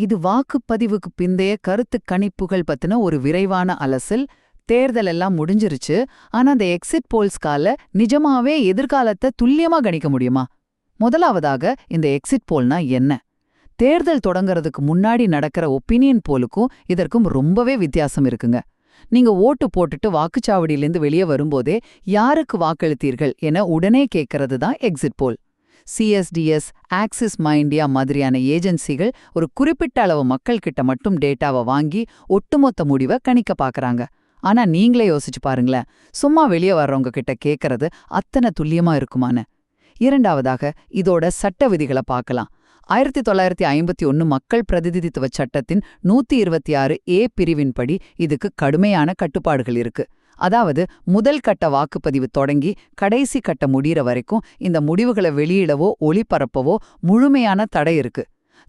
இது வாக்குப்பதிவுக்கு பிந்தைய கருத்து கணிப்புகள் பத்தின ஒரு விரைவான அலசல். தேர்தல் எல்லாம் முடிஞ்சிருச்சு, ஆனா அந்த எக்ஸிட் போல்ஸ்கால நிஜமாவே எதிர்காலத்தை துல்லியமா கணிக்க முடியுமா? முதலாவதாக, இந்த எக்ஸிட் போல்னா என்ன? தேர்தல் தொடங்கறதுக்கு முன்னாடி நடக்கிற ஒப்பீனியன் போலுக்கும் இதற்கும் ரொம்பவே வித்தியாசம் இருக்குங்க. நீங்க ஓட்டு போட்டுட்டு வாக்குச்சாவடியிலேருந்து வெளியே வரும்போதே யாருக்கு வாக்களித்தீர்கள் என உடனே கேட்கறது தான் எக்ஸிட் போல். சிஎஸ்டிஎஸ், ஆக்சிஸ் மைண்டியா மாதிரியான ஏஜென்சிகள் ஒரு குறிப்பிட்ட அளவு மக்கள் கிட்ட மட்டும் டேட்டாவை வாங்கி ஒட்டுமொத்த முடிவை கணிக்க பாக்குறாங்க. ஆனா நீங்களே யோசிச்சு பாருங்களேன், சும்மா வெளியே வர்றவங்க கிட்ட கேட்கறது அத்தனை துல்லியமா இருக்குமான்னு. இரண்டாவதாக, இதோட சட்ட விதிகளை பார்க்கலாம். 1951 மக்கள் பிரதிநிதித்துவ சட்டத்தின் 126A பிரிவின்படி இதுக்கு கடுமையான கட்டுப்பாடுகள் இருக்கு. அதாவது முதல் கட்ட வாக்குப்பதிவு தொடங்கி கடைசி கட்ட முடிகிற வரைக்கும் இந்த முடிவுகளை வெளியிடவோ ஒளிபரப்பவோ முழுமையான தடை இருக்கு.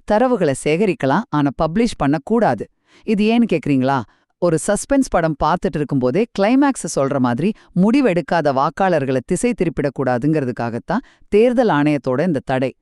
தரவுகளை சேகரிக்கலாம், ஆனா பப்ளிஷ் பண்ணக்கூடாது. இது ஏன்னு கேக்குறீங்களா? ஒரு சஸ்பென்ஸ் படம் பார்த்துட்டு இருக்கும்போதே கிளைமேக்ஸ சொல்ற மாதிரி முடிவெடுக்காத வாக்காளர்களை திசை திருப்பிடக்கூடாதுங்கிறதுக்காகத்தான் தேர்தல் ஆணையத்தோட இந்த தடை.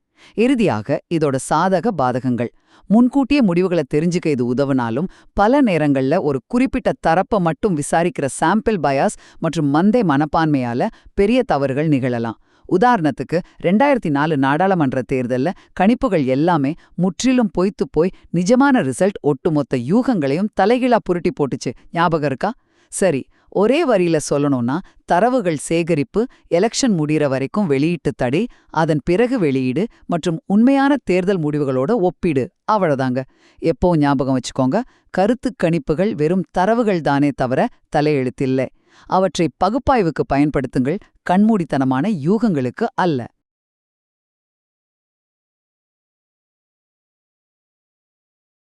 இறுதியாக, இதோட சாதக பாதகங்கள். முன்கூட்டியே முடிவுகளை தெரிஞ்சுக்க இது உதவுனாலும் பல நேரங்கள்ல ஒரு குறிப்பிட்ட தரப்பை மட்டும் விசாரிக்கிற சாம்பிள் பயாஸ் மற்றும் மந்தை மனப்பான்மையால பெரிய தவறுகள் நிகழலாம். உதாரணத்துக்கு 2004 நாடாளுமன்ற தேர்தல்ல கணிப்புகள் எல்லாமே முற்றிலும் பொய்த்து போய் நிஜமான ரிசல்ட் ஒட்டுமொத்த யூகங்களையும் தலைகீழா புரட்டி போட்டுச்சு. ஞாபகம் இருக்கா? சரி, ஒரே வரியில சொல்லணும்னா, தரவுகள் சேகரிப்பு, எலெக்ஷன் முடிகிற வரைக்கும் வெளியீட்டு தடை, அதன் பிறகு வெளியீடு மற்றும் உண்மையான தேர்தல் முடிவுகளோட ஒப்பீடு, அவ்வளவுதாங்க. எப்போ ஞாபகம் வச்சுக்கோங்க, கருத்து கணிப்புகள் வெறும் தரவுகள் தானே தவிர தலையெழுத்தில்லை. அவற்றை பகுப்பாய்வுக்கு பயன்படுத்துங்கள், கண்மூடித்தனமான யூகங்களுக்கு அல்ல.